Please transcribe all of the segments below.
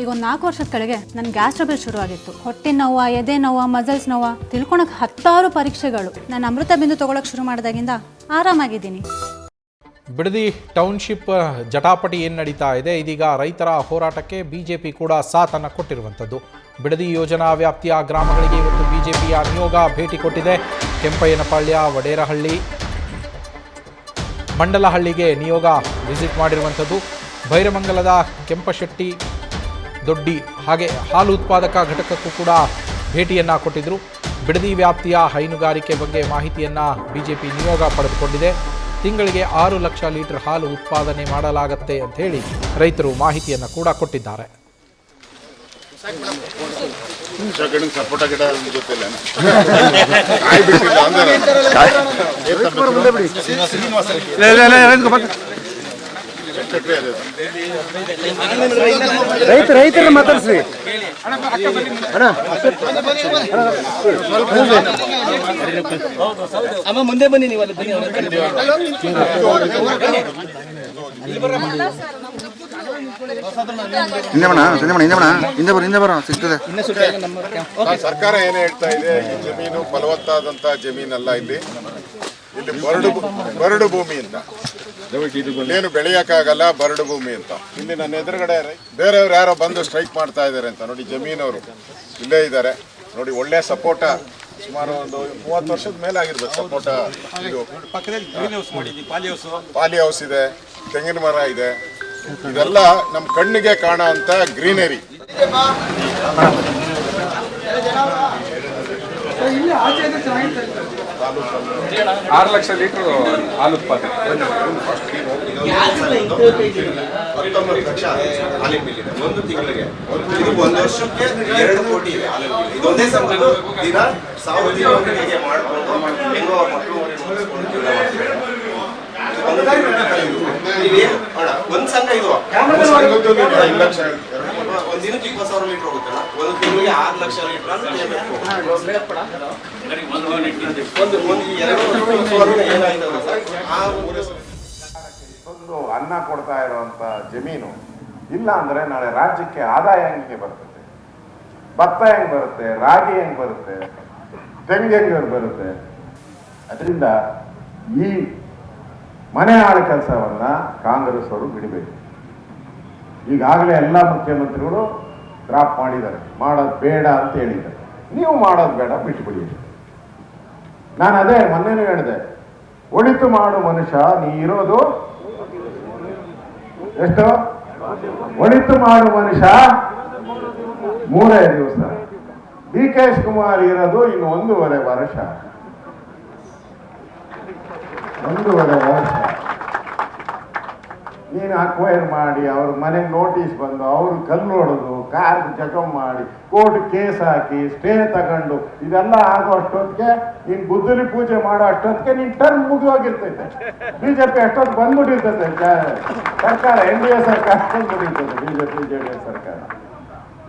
ಈಗ ಒಂದು 4 ವರ್ಷದ ಕೆಳಗೆ ನನ್ನ ಗ್ಯಾಸ್ ಟ್ರಬಲ್ ಶುರುವಾಗಿತ್ತು. ಹೊಟ್ಟೆ ನೋವು, ಎದೆ ನೋವು, ಮಸಲ್ಸ್ ನೋವು, ತಿಳ್ಕೊಳಕ್ಕೆ 10 ಪರೀಕ್ಷೆಗಳು. ನಾನು ಅಮೃತ ಬಿಂದು ತೊಗೊಳಕ್ಕೆ ಶುರು ಮಾಡಿದಾಗಿಂದ ಆರಾಮಾಗಿದ್ದೀನಿ. ಬಿಡದಿ ಟೌನ್ಶಿಪ್ ಜಟಾಪಟಿ ಏನು ನಡೀತಾ ಇದೆ, ಇದೀಗ ರೈತರ ಹೋರಾಟಕ್ಕೆ ಬಿಜೆಪಿ ಕೂಡ ಸಾಥನ್ನು ಕೊಟ್ಟಿರುವಂಥದ್ದು. ಬಿಡದಿ ಯೋಜನಾ ವ್ಯಾಪ್ತಿಯ ಗ್ರಾಮಗಳಿಗೆ ಇವತ್ತು ಬಿಜೆಪಿಯ ನಿಯೋಗ ಭೇಟಿ ಕೊಟ್ಟಿದೆ. ಕೆಂಪಯ್ಯನಪಾಳ್ಯ, ವಡೇರಹಳ್ಳಿ, ಮಂಡಲಹಳ್ಳಿಗೆ ನಿಯೋಗ ವಿಸಿಟ್ ಮಾಡಿರುವಂಥದ್ದು. ಭೈರಮಂಗಲದ ಕೆಂಪಶೆಟ್ಟಿ ದೊಡ್ಡಿ ಹಾಗೆ ಹಾಲು ಉತ್ಪಾದಕ ಘಟಕಕ್ಕೂ ಕೂಡ ಭೇಟಿಯನ್ನು ಕೊಟ್ಟಿದ್ದರು. ಬಿಡದಿ ವ್ಯಾಪ್ತಿಯ ಹೈನುಗಾರಿಕೆ ಬಗ್ಗೆ ಮಾಹಿತಿಯನ್ನು ಬಿಜೆಪಿ ನಿಯೋಗ ಪಡೆದುಕೊಂಡಿದೆ. ತಿಂಗಳಿಗೆ 6 ಲಕ್ಷ ಲೀಟರ್ ಹಾಲು ಉತ್ಪಾದನೆ ಮಾಡಲಾಗುತ್ತೆ ಅಂತ ಹೇಳಿ ರೈತರು ಮಾಹಿತಿಯನ್ನು ಕೂಡ ಕೊಟ್ಟಿದ್ದಾರೆ. ರೈತರ ಮಾತಾಡ್ಸಿ ಅಮ್ಮ, ಮುಂದೆ ಬನ್ನಿ ನೀವು. ಸರ್ಕಾರ ಏನೇ ಹೇಳ್ತಾ ಇದೆ, ಈ ಜಮೀನು ಫಲವತ್ತಾದಂತ ಜಮೀನಲ್ಲ. ಇಲ್ಲಿ ಬರಡು ಭೂಮಿ ಅಂತ, ಏನು ಬೆಳೆಯಕ್ಕಾಗಲ್ಲ, ಬರಡು ಭೂಮಿ ಅಂತ. ಇಲ್ಲಿ ನನ್ನ ಎದುರುಗಡೆ ಬೇರೆಯವ್ರು ಯಾರೋ ಬಂದು ಸ್ಟ್ರೈಕ್ ಮಾಡ್ತಾ ಇದ್ದಾರೆ ಅಂತ ನೋಡಿ. ಜಮೀನವರು ಇಲ್ಲೇ ಇದ್ದಾರೆ ನೋಡಿ. ಒಳ್ಳೆ ಸಪೋಟ, ಸುಮಾರು ಒಂದು 30 ವರ್ಷದ ಮೇಲೆ ಆಗಿರ್ಬೇಕು ಸಪೋಟ. ಇದು ಪಾಲಿ ಹೌಸ್ ಇದೆ, ತೆಂಗಿನ ಮರ ಇದೆ. ಇದೆಲ್ಲ ನಮ್ಮ ಕಣ್ಣಿಗೆ ಕಾಣೋ ಅಂತ ಗ್ರೀನರಿ. 6 ಲಕ್ಷ ಲೀಟರ್ ಹಾಲು ಉತ್ಪಾದನೆ. 19 ಲಕ್ಷ ಹಾಲಿನ ಮಿಲ್ ಇದೆ ಒಂದು ತಿಂಗಳಿಗೆ. ಇದು ಒಂದು ವರ್ಷಕ್ಕೆ 2 ಕೋಟಿ ಇದೆ ಹಾಲಿನ ಮಿಲ್. ಇದೊಂದೇ ಸಂಘದ ದಿನ 1000 ಕಿಲೋಮೀಟರ್ಗೆ ಮಾಡ್ಕೊಂಡು ಹೆಂಗೋ ಮಕ್ಕಳು ಒಂದು ಸಂಘ. ಇದು ಒಂದು ದಿನಕ್ಕೆ 20,000 ಲೀಟರ್ ಹೋಗುತ್ತಲ್ಲ, ಒಂದು ತಿಂಗಳಿಗೆ 6 ಲಕ್ಷ ಲೀಟರ್ ಒಂದು ಅನ್ನ ಕೊಡ್ತಾ ಇರುವಂತ ಜಮೀನು ಇಲ್ಲ ಅಂದ್ರೆ ನಾಳೆ ರಾಜ್ಯಕ್ಕೆ ಆದಾಯ ಹೆಂಗೆ ಬರ್ತದೆ? ಭತ್ತ ಹೆಂಗ್ ಬರುತ್ತೆ, ರಾಗಿ ಹೆಂಗ್ ಬರುತ್ತೆ, ತೆಂಗು ಹೆಂಗ್ ಬರುತ್ತೆ? ಅದರಿಂದ ಈ ಮನೆ ಆಳ ಕೆಲಸವನ್ನ ಕಾಂಗ್ರೆಸ್ ಅವರು ಬಿಡಬೇಕು. ಈಗಾಗಲೇ ಎಲ್ಲ ಮುಖ್ಯಮಂತ್ರಿಗಳು ಡ್ರಾಪ್ ಮಾಡಿದ್ದಾರೆ, ಮಾಡೋದು ಬೇಡ ಅಂತ ಹೇಳಿದ್ದಾರೆ. ನೀವು ಮಾಡೋದು ಬೇಡ, ಬಿಟ್ಟುಬಿಡಿ. ನಾನು ಅದೇ ಮೊನ್ನೆನೂ ಹೇಳಿದೆ, ಒಳಿತು ಮಾಡು ಮನುಷ್ಯ ನೀ ಇರೋದು ಎಷ್ಟು? ಒಳಿತು ಮಾಡು ಮನುಷ್ಯ 3 ದಿವಸ. DK ಶಿವಕುಮಾರ್ ಇರೋದು ಇನ್ನು 1.5 ವರ್ಷ. 1.5 ವರ್ಷ ನೀನು ಅಕ್ವೈರ್ ಮಾಡಿ, ಅವ್ರ ಮನೆಗೆ ನೋಟಿಸ್ ಬಂದು, ಅವ್ರು ಕಲ್ಲು ಹೊಡೆದು, ಕಾರ್ ಜಖಂ ಮಾಡಿ, ಕೋರ್ಟ್ ಕೇಸ್ ಹಾಕಿ, ಸ್ಟೇ ತಗೊಂಡು, ಇದೆಲ್ಲ ಆಗೋ ಅಷ್ಟೊತ್ತಿಗೆ ನೀನು ಗುದ್ದಲಿ ಪೂಜೆ ಮಾಡೋ ಅಷ್ಟೊತ್ತಿಗೆ ನೀನು ಟರ್ಮ್ ಮುಗಿದೋಗಿರ್ತೈತೆ. ಬಿಜೆಪಿ ಅಷ್ಟೊತ್ತು ಬಂದ್ಬಿಟ್ಟಿರ್ತೈತೆ ಸರ್ಕಾರ, NDA ಸರ್ಕಾರ ಬಂದ್ಬಿಟ್ಟಿರ್ತದೆ. ಬಿಜೆಪಿ JDS ಸರ್ಕಾರ.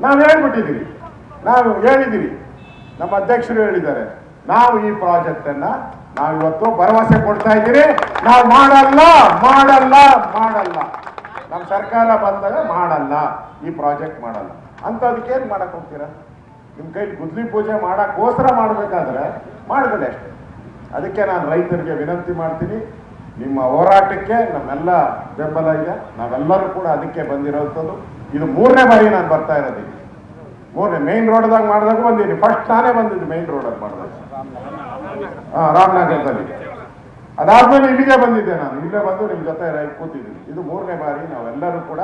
ನಾವು ಹೇಳ್ಬಿಟ್ಟಿದ್ದೀವಿ, ನಾವು ಹೇಳಿದ್ದೀವಿ, ನಮ್ಮ ಅಧ್ಯಕ್ಷರು ಹೇಳಿದ್ದಾರೆ, ನಾವು ಈ ಪ್ರಾಜೆಕ್ಟ್ ಅನ್ನ ನಾವಿವತ್ತು ಭರವಸೆ ಕೊಡ್ತಾ ಇದ್ದೀರಿ, ನಾವು ಮಾಡಲ್ಲ. ನಮ್ಮ ಸರ್ಕಾರ ಬಂದಾಗ ಮಾಡಲ್ಲ, ಈ ಪ್ರಾಜೆಕ್ಟ್ ಮಾಡಲ್ಲ ಅಂತದಕ್ಕೇನು ಮಾಡಕ್ ಹೋಗ್ತೀರಾ? ನಿಮ್ಮ ಕೈಲಿ ಗುದ್ಲಿ ಪೂಜೆ ಮಾಡಕ್ಕೋಸ್ಕರ ಮಾಡಬೇಕಾದ್ರೆ ಮಾಡಬೇಡಿ ಅಷ್ಟೇ. ಅದಕ್ಕೆ ನಾನು ರೈತರಿಗೆ ವಿನಂತಿ ಮಾಡ್ತೀನಿ, ನಿಮ್ಮ ಹೋರಾಟಕ್ಕೆ ನಮ್ಮೆಲ್ಲ ಬೆಂಬಲ ಇದೆ. ನಾವೆಲ್ಲರೂ ಕೂಡ ಅದಕ್ಕೆ ಬಂದಿರೋಂಥದ್ದು. ಇದು 3ನೇ ಬಾರಿ ನಾನು ಬರ್ತಾ ಇರೋದು. 3ನೇ ಮೇನ್ ರೋಡ್ದಾಗ ಮಾಡಿದಾಗ ಬಂದೀನಿ. ಫಸ್ಟ್ ನಾನೇ ಬಂದಿದ್ದು ಮೇನ್ ರೋಡಲ್ಲಿ ಮಾಡಿದಾಗ, ರಾಮನಗರದಲ್ಲಿ. ಅದಾದ್ಮೇಲೆ ಇಲ್ಲಿಗೆ ಬಂದಿದ್ದೆ ನಾನು. ಇಲ್ಲೇ ಬಂದು ನಿಮ್ಮ ಜೊತೆ ಕೂತಿದ್ದೀನಿ. ಇದು 3ನೇ ಬಾರಿ. ನಾವೆಲ್ಲರೂ ಕೂಡ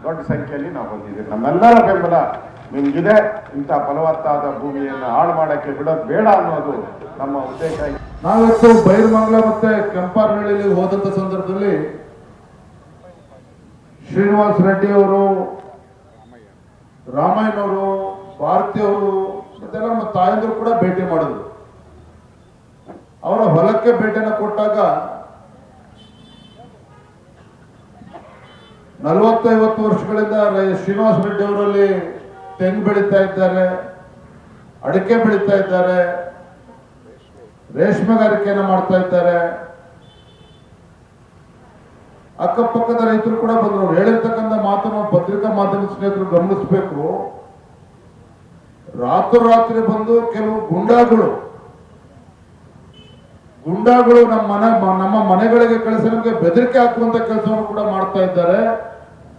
ದೊಡ್ಡ ಸಂಖ್ಯೆಯಲ್ಲಿ ನಾವು ಬಂದಿದ್ದೀವಿ. ನಮ್ಮೆಲ್ಲರ ಬೆಂಬಲ ನಿಮ್ಗಿದೆ. ಇಂಥ ಫಲವತ್ತಾದ ಭೂಮಿಯನ್ನು ಹಾಳು ಮಾಡಕ್ಕೆ ಬಿಡೋದು ಬೇಡ ಅನ್ನೋದು ನಮ್ಮ ಉದ್ದೇಶ. ನಾವಿವತ್ತು ಬೈರಮಂಗಲ ಮತ್ತೆ ಕೆಂಪಾರನಹಳ್ಳಿಯಲ್ಲಿ ಹೋದಂತ ಸಂದರ್ಭದಲ್ಲಿ ಶ್ರೀನಿವಾಸ ರೆಡ್ಡಿ ಅವರು, ರಾಮಯ್ಯನವರು, ಭಾರತಿ ಅವರು ಮತ್ತೆಲ್ಲ ನಮ್ಮ ತಾಯಂದರು ಕೂಡ ಭೇಟಿ ಮಾಡಿದ್ರು. ಅವರ ಹೊಲಕ್ಕೆ ಭೇಟಿಯನ್ನು ಕೊಟ್ಟಾಗ 40-50 ವರ್ಷಗಳಿಂದ ಶ್ರೀನಿವಾಸ ರೆಡ್ಡಿ ಅವರಲ್ಲಿ ತೆಂಗು ಬೆಳೀತಾ ಇದ್ದಾರೆ, ಅಡಿಕೆ ಬೆಳೀತಾ ಇದ್ದಾರೆ, ರೇಷ್ಮೆಗಾರಿಕೆಯನ್ನು ಮಾಡ್ತಾ ಇದ್ದಾರೆ. ಅಕ್ಕಪಕ್ಕದ ರೈತರು ಕೂಡ ಬಂದರು. ಹೇಳಿರ್ತಕ್ಕಂಥ ಮಾತನ್ನು ಪತ್ರಿಕಾ ಮಾಧ್ಯಮ ಸ್ನೇಹಿತರು ಗಮನಿಸಬೇಕು. ರಾತ್ರೋರಾತ್ರಿ ಬಂದು ಕೆಲವು ಗುಂಡಾಗಳು ನಮ್ಮ ಮನೆಗಳಿಗೆ ಕಳಿಸಿ ನಮಗೆ ಬೆದರಿಕೆ ಹಾಕುವಂತ ಕೆಲಸವನ್ನು ಕೂಡ ಮಾಡ್ತಾ ಇದ್ದಾರೆ.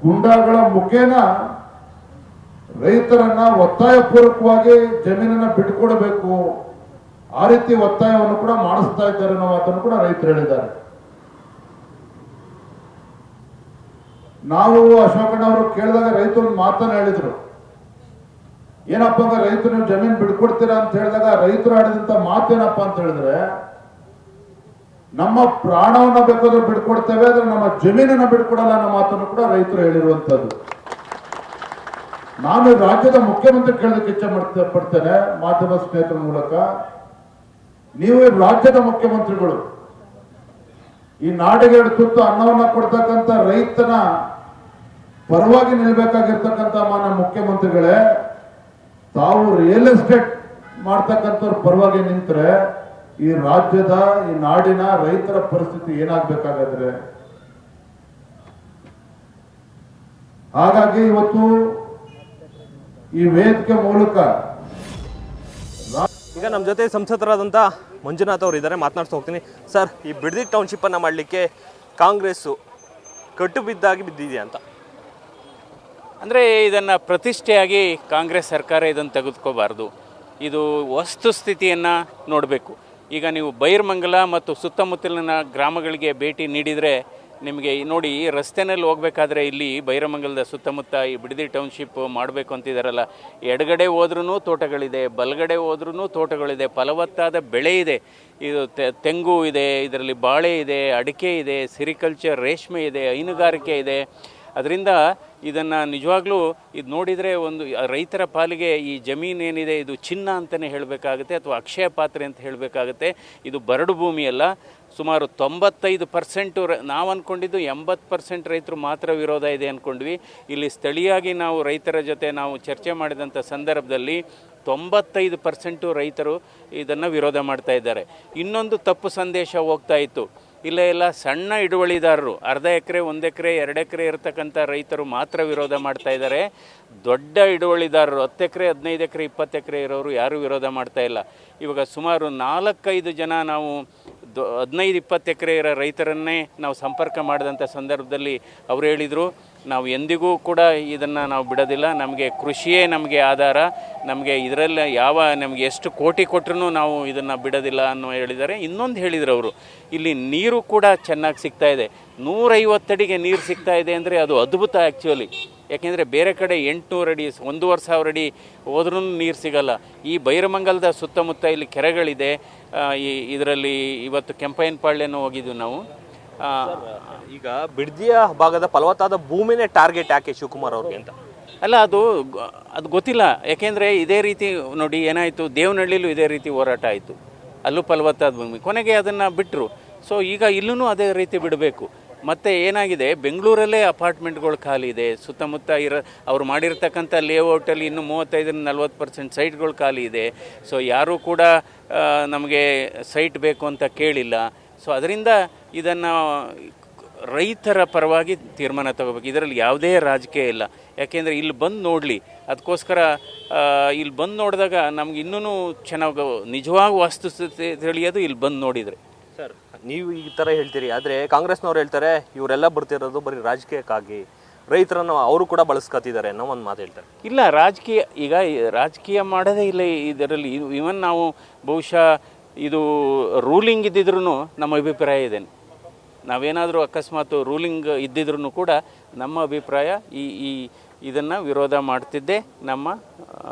ಗುಂಡಾಗಳ ಮುಖೇನ ರೈತರನ್ನ ಒತ್ತಾಯಪೂರ್ವಕವಾಗಿ ಜಮೀನನ್ನ ಬಿಟ್ಟುಕೊಡಬೇಕು, ಆ ರೀತಿ ಒತ್ತಾಯವನ್ನು ಕೂಡ ಮಾಡಿಸ್ತಾ ಇದ್ದಾರೆ ಅನ್ನೋ ಮಾತನ್ನು ಕೂಡ ರೈತರು ಹೇಳಿದ್ದಾರೆ. ನಾವು ಅಶೋಕಣ್ಣ ಅವರು ಕೇಳಿದಾಗ ರೈತರು ಒಂದು ಮಾತನ್ನು ಹೇಳಿದ್ರು. ಏನಪ್ಪ ಅಂದ್ರೆ ರೈತರು ನೀವು ಜಮೀನು ಬಿಡ್ಕೊಡ್ತೀರಾ ಅಂತ ಹೇಳಿದಾಗ ರೈತರು ಆಡಿದಂತ ಮಾತೇನಪ್ಪ ಅಂತ ಹೇಳಿದ್ರೆ, ನಮ್ಮ ಪ್ರಾಣವನ್ನ ಬೇಕಾದ್ರೆ ಬಿಡ್ಕೊಡ್ತೇವೆ, ಆದ್ರೆ ನಮ್ಮ ಜಮೀನನ್ನ ಬಿಡ್ಕೊಡಲ್ಲ ಅನ್ನೋ ಮಾತನ್ನು ಕೂಡ ರೈತರು ಹೇಳಿರುವಂತದ್ದು. ನಾನು ರಾಜ್ಯದ ಮುಖ್ಯಮಂತ್ರಿ ಕೇಳೋದಕ್ಕೆ ಇಚ್ಛೆ ಪಡ್ತೇನೆ ಮಾಧ್ಯಮ ಸ್ನೇಹಿತರ ಮೂಲಕ. ನೀವು ರಾಜ್ಯದ ಮುಖ್ಯಮಂತ್ರಿಗಳು, ಈ ನಾಡಿಗೆ 2 ತುತ್ತು ಅನ್ನವನ್ನ ಕೊಡ್ತಕ್ಕಂಥ ರೈತನ ಪರವಾಗಿ ನಿಲ್ಬೇಕಾಗಿರ್ತಕ್ಕಂಥ ಮಾನ್ಯ ಮುಖ್ಯಮಂತ್ರಿಗಳೇ, ತಾವು ರಿಯಲ್ ಎಸ್ಟೇಟ್ ಮಾಡ್ತಕ್ಕಂಥವ್ರ ಪರವಾಗಿ ನಿಂತರೆ ಈ ರಾಜ್ಯದ ಈ ನಾಡಿನ ರೈತರ ಪರಿಸ್ಥಿತಿ ಏನಾಗಬೇಕಾಗಾದ್ರೆ. ಹಾಗಾಗಿ ಇವತ್ತು ಈ ವೇದಿಕೆ ಮೂಲಕ ಈಗ ನಮ್ಮ ಜೊತೆ ಸಂಸದರಾದಂಥ ಮಂಜುನಾಥ್ ಅವರು ಇದ್ದಾರೆ, ಮಾತನಾಡ್ತಾ ಹೋಗ್ತೀನಿ. ಸರ್, ಈ ಬಿಡದಿ ಟೌನ್ಶಿಪ್ಪನ್ನು ಮಾಡಲಿಕ್ಕೆ ಕಾಂಗ್ರೆಸ್ಸು ಕಟ್ಟು ಬಿದ್ದಿದೆಯಾ ಅಂತ? ಅಂದರೆ ಇದನ್ನು ಪ್ರತಿಷ್ಠೆಯಾಗಿ ಕಾಂಗ್ರೆಸ್ ಸರ್ಕಾರ ಇದನ್ನು ತೆಗೆದುಕೋಬಾರ್ದು. ಇದು ವಸ್ತುಸ್ಥಿತಿಯನ್ನು ನೋಡಬೇಕು. ಈಗ ನೀವು ಬೈರ್ಮಂಗಲ ಮತ್ತು ಸುತ್ತಮುತ್ತಲಿನ ಗ್ರಾಮಗಳಿಗೆ ಭೇಟಿ ನೀಡಿದರೆ ನಿಮಗೆ ನೋಡಿ, ಈ ರಸ್ತೆನಲ್ಲಿ ಹೋಗಬೇಕಾದ್ರೆ ಇಲ್ಲಿ ಬೈರಮಂಗಲದ ಸುತ್ತಮುತ್ತ ಈ ಬಿಡದಿ ಟೌನ್ಶಿಪ್ ಮಾಡಬೇಕು ಅಂತಿದ್ದಾರಲ್ಲ, ಎಡಗಡೆ ಹೋದ್ರೂ ತೋಟಗಳಿದೆ, ಬಲಗಡೆ ಹೋದ್ರೂ ತೋಟಗಳಿದೆ, ಫಲವತ್ತಾದ ಬೆಳೆ ಇದೆ. ಇದು ತೆಂಗು ಇದೆ, ಇದರಲ್ಲಿ ಬಾಳೆ ಇದೆ, ಅಡಿಕೆ ಇದೆ, ಸಿರಿಕಲ್ಚರ್ ರೇಷ್ಮೆ ಇದೆ, ಹೈನುಗಾರಿಕೆ ಇದೆ. ಅದರಿಂದ ಇದನ್ನು ನಿಜವಾಗ್ಲೂ ಇದು ನೋಡಿದರೆ ಒಂದು ರೈತರ ಪಾಲಿಗೆ ಈ ಜಮೀನು ಏನಿದೆ ಇದು ಚಿನ್ನ ಅಂತಲೇ ಹೇಳಬೇಕಾಗುತ್ತೆ, ಅಥವಾ ಅಕ್ಷಯ ಪಾತ್ರೆ ಅಂತ ಹೇಳಬೇಕಾಗುತ್ತೆ. ಇದು ಬರಡು ಭೂಮಿಯಲ್ಲ. ಸುಮಾರು 95% ನಾವು ಅಂದ್ಕೊಂಡಿದ್ದು 80% ರೈತರು ಮಾತ್ರ ವಿರೋಧ ಇದೆ ಅಂದ್ಕೊಂಡ್ವಿ. ಇಲ್ಲಿ ಸ್ಥಳೀಯವಾಗಿ ನಾವು ರೈತರ ಜೊತೆ ನಾವು ಚರ್ಚೆ ಮಾಡಿದಂಥ ಸಂದರ್ಭದಲ್ಲಿ 95% ರೈತರು ಇದನ್ನು ವಿರೋಧ ಮಾಡ್ತಾ ಇದ್ದಾರೆ. ಇನ್ನೊಂದು ತಪ್ಪು ಸಂದೇಶ ಹೋಗ್ತಾ ಇತ್ತು, ಇಲ್ಲ ಸಣ್ಣ ಹಿಡುವಳಿದಾರರು 1/2 ಎಕರೆ 1 ಎಕರೆ 2 ಎಕರೆ ಇರತಕ್ಕಂಥ ರೈತರು ಮಾತ್ರ ವಿರೋಧ ಮಾಡ್ತಾ ಇದ್ದಾರೆ. ದೊಡ್ಡ ಹಿಡುವಳಿದಾರರು 10 ಎಕರೆ 15 ಎಕರೆ 20 ಎಕರೆ ಇರೋರು ಯಾರೂ ವಿರೋಧ ಮಾಡ್ತಾ ಇಲ್ಲ. ಇವಾಗ ಸುಮಾರು 4-5 ಜನ ನಾವು 15-20 ಎಕರೆ ಇರೋ ರೈತರನ್ನೇ ನಾವು ಸಂಪರ್ಕ ಮಾಡಿದಂಥ ಸಂದರ್ಭದಲ್ಲಿ ಅವರು ಹೇಳಿದರು, ನಾವು ಎಂದಿಗೂ ಕೂಡ ಇದನ್ನು ನಾವು ಬಿಡೋದಿಲ್ಲ, ನಮಗೆ ಕೃಷಿಯೇ ನಮಗೆ ಆಧಾರ, ನಮಗೆ ಇದರಲ್ಲಿ ನಮಗೆ ಎಷ್ಟು ಕೋಟಿ ಕೊಟ್ಟರೂ ನಾವು ಇದನ್ನು ಬಿಡೋದಿಲ್ಲ ಅನ್ನೋ ಹೇಳಿದ್ದಾರೆ. ಇನ್ನೊಂದು ಹೇಳಿದರು ಅವರು, ಇಲ್ಲಿ ನೀರು ಕೂಡ ಚೆನ್ನಾಗಿ ಸಿಗ್ತಾ ಇದೆ. 150 ಅಡಿಗೆ ನೀರು ಸಿಗ್ತಾ ಇದೆ ಅಂದರೆ ಅದು ಅದ್ಭುತ ಆ್ಯಕ್ಚುಲಿ. ಯಾಕೆಂದರೆ ಬೇರೆ ಕಡೆ 800 ಅಡಿ 1,500 ಅಡಿ ಹೋದ್ರೂ ನೀರು ಸಿಗಲ್ಲ. ಈ ಬೈರಮಂಗಲದ ಸುತ್ತಮುತ್ತ ಇಲ್ಲಿ ಕೆರೆಗಳಿದೆ. ಇದರಲ್ಲಿ ಇವತ್ತು ಕೆಂಪಯ್ಯನಪಾಳ್ಯನೂ ಹೋಗಿದ್ವಿ ನಾವು. ಈಗ ಬಿಡದಿಯ ಭಾಗದ ಫಲವತ್ತಾದ ಭೂಮಿನೇ ಟಾರ್ಗೆಟ್ ಯಾಕೆ ಶಿವಕುಮಾರ್ ಅವ್ರಿಗೆ ಅಂತ? ಅಲ್ಲ, ಅದು ಗೊತ್ತಿಲ್ಲ. ಯಾಕೆಂದರೆ ಇದೇ ರೀತಿ ನೋಡಿ ಏನಾಯಿತು, ದೇವನಹಳ್ಳಿಲೂ ಇದೇ ರೀತಿ ಹೋರಾಟ ಆಯಿತು, ಅಲ್ಲೂ ಫಲವತ್ತಾದ ಭೂಮಿ, ಕೊನೆಗೆ ಅದನ್ನು ಬಿಟ್ಟರು. ಸೊ ಈಗ ಇಲ್ಲೂ ಅದೇ ರೀತಿ ಬಿಡಬೇಕು. ಮತ್ತು ಏನಾಗಿದೆ, ಬೆಂಗಳೂರಲ್ಲೇ ಅಪಾರ್ಟ್ಮೆಂಟ್ಗಳು ಖಾಲಿ ಇದೆ, ಸುತ್ತಮುತ್ತ ಅವ್ರು ಮಾಡಿರ್ತಕ್ಕಂಥ ಲೇಔಟಲ್ಲಿ ಇನ್ನೂ 35-40% ಸೈಟ್ಗಳು ಖಾಲಿ ಇದೆ. ಸೊ ಯಾರೂ ಕೂಡ ನಮಗೆ ಸೈಟ್ ಬೇಕು ಅಂತ ಕೇಳಿಲ್ಲ. ಸೊ ಅದರಿಂದ ಇದನ್ನು ರೈತರ ಪರವಾಗಿ ತೀರ್ಮಾನ ತಗೋಬೇಕು. ಇದರಲ್ಲಿ ಯಾವುದೇ ರಾಜಕೀಯ ಇಲ್ಲ. ಯಾಕೆಂದರೆ ಇಲ್ಲಿ ಬಂದು ನೋಡಲಿ, ಅದಕ್ಕೋಸ್ಕರ ಇಲ್ಲಿ ಬಂದು ನೋಡಿದಾಗ ನಮ್ಗೆ ಇನ್ನೂ ಚೆನ್ನಾಗಿ ನಿಜವಾಗಿ ವಾಸ್ತುಸ್ಥಿತಿ ತಿಳಿಯೋದು ಇಲ್ಲಿ ಬಂದು ನೋಡಿದರೆ. ಸರ್, ನೀವು ಈ ಥರ ಹೇಳ್ತೀರಿ, ಆದರೆ ಕಾಂಗ್ರೆಸ್ನವ್ರು ಹೇಳ್ತಾರೆ ಇವರೆಲ್ಲ ಬರ್ತಿರೋದು ಬರೀ ರಾಜಕೀಯಕ್ಕಾಗಿ, ರೈತರನ್ನು ಅವರು ಕೂಡ ಬಳಸ್ಕೊತಿದ್ದಾರೆ ಅನ್ನೋ ಒಂದು ಮಾತು ಹೇಳ್ತಾರೆ. ಇಲ್ಲ, ರಾಜಕೀಯ ಮಾಡೋದೇ ಇಲ್ಲ ಇದರಲ್ಲಿ. ಇವನ್ ನಾವು ಬಹುಶಃ ಇದು ರೂಲಿಂಗ್ ಇದ್ದಿದ್ರೂ ನಮ್ಮ ಅಭಿಪ್ರಾಯ ಇದೆ, ನಾವೇನಾದರೂ ಅಕಸ್ಮಾತ್ ರೂಲಿಂಗ್ ಇದ್ದಿದ್ರೂ ಕೂಡ ನಮ್ಮ ಅಭಿಪ್ರಾಯ ಇದನ್ನು ವಿರೋಧ ಮಾಡ್ತಿದ್ದೆ ನಮ್ಮ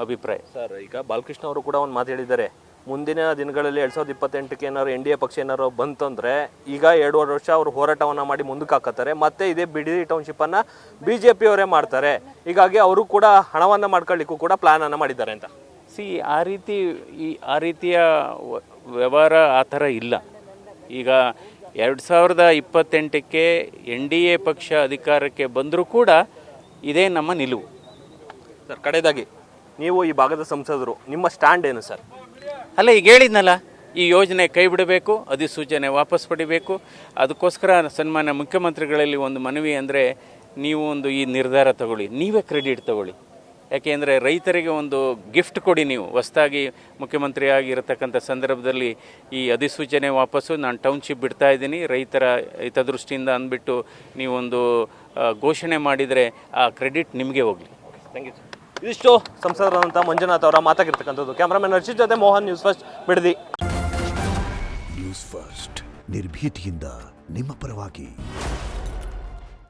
ಅಭಿಪ್ರಾಯ. ಸರ್, ಈಗ ಬಾಲಕೃಷ್ಣ ಅವರು ಕೂಡ ಒಂದು ಮಾತು ಹೇಳಿದ್ದಾರೆ, ಮುಂದಿನ ದಿನಗಳಲ್ಲಿ 2028ಕ್ಕೆ ಏನಾದ್ರು NDA ಪಕ್ಷ ಏನಾದ್ರು ಬಂತಂದರೆ ಈಗ 2.5 ವರ್ಷ ಅವರು ಹೋರಾಟವನ್ನು ಮಾಡಿ ಮುಂದಕ್ಕೆ ಹಾಕತ್ತಾರೆ, ಮತ್ತೆ ಇದೇ ಬಿಡದಿ ಟೌನ್ಶಿಪ್ಪನ್ನು BJP ಅವರೇ ಮಾಡ್ತಾರೆ. ಹೀಗಾಗಿ ಅವರು ಕೂಡ ಹಣವನ್ನು ಮಾಡ್ಕೊಳ್ಳಿಕ್ಕೂ ಕೂಡ ಪ್ಲ್ಯಾನನ್ನು ಮಾಡಿದ್ದಾರೆ ಅಂತ. ಆ ರೀತಿಯ ವ್ಯವಹಾರ ಆ ಥರ ಇಲ್ಲ. ಈಗ 2028ಕ್ಕೆ NDA ಪಕ್ಷ ಅಧಿಕಾರಕ್ಕೆ ಬಂದರೂ ಕೂಡ ಇದೇ ನಮ್ಮ ನಿಲುವು. ಸರ್, ಕಡೆಯದಾಗಿ ನೀವು ಈ ಭಾಗದ ಸಂಸದರು, ನಿಮ್ಮ ಸ್ಟ್ಯಾಂಡ್ ಏನು ಸರ್? ಅಲ್ಲ, ಈಗ ಹೇಳಿದ್ನಲ್ಲ, ಈ ಯೋಜನೆ ಕೈ ಬಿಡಬೇಕು, ಅಧಿಸೂಚನೆ ವಾಪಸ್ ಪಡಿಬೇಕು. ಅದಕ್ಕೋಸ್ಕರ ಸನ್ಮಾನ್ಯ ಮುಖ್ಯಮಂತ್ರಿಗಳಲ್ಲಿ ಒಂದು ಮನವಿ ಅಂದರೆ, ನೀವು ಒಂದು ಈ ನಿರ್ಧಾರ ತಗೊಳ್ಳಿ, ನೀವೇ ಕ್ರೆಡಿಟ್ ತಗೊಳ್ಳಿ. ಯಾಕೆಂದರೆ ರೈತರಿಗೆ ಒಂದು ಗಿಫ್ಟ್ ಕೊಡಿ. ನೀವು ಹೊಸದಾಗಿ ಮುಖ್ಯಮಂತ್ರಿ ಆಗಿರತಕ್ಕಂಥ ಸಂದರ್ಭದಲ್ಲಿ ಈ ಅಧಿಸೂಚನೆ ವಾಪಸ್ಸು, ನಾನು ಟೌನ್ಶಿಪ್ ಬಿಡ್ತಾ ಇದ್ದೀನಿ ರೈತರ ಹಿತದೃಷ್ಟಿಯಿಂದ ಅಂದ್ಬಿಟ್ಟು ನೀವೊಂದು ಘೋಷಣೆ ಮಾಡಿದರೆ ಆ ಕ್ರೆಡಿಟ್ ನಿಮಗೆ ಹೋಗಲಿ. Thank you. ಇದಿಷ್ಟು ಸಂಸದರಾದಂಥ ಮಂಜುನಾಥ್ ಅವರ ಮಾತಾಗಿರ್ತಕ್ಕಂಥದ್ದು. ಕ್ಯಾಮ್ರಾಮನ್ ಹರ್ಷಿತ್ ಜೊತೆ Mohan, news first, Bidadi. News first ನಿರ್ಭೀತಿಯಿಂದ ನಿಮ್ಮ ಪರವಾಗಿ.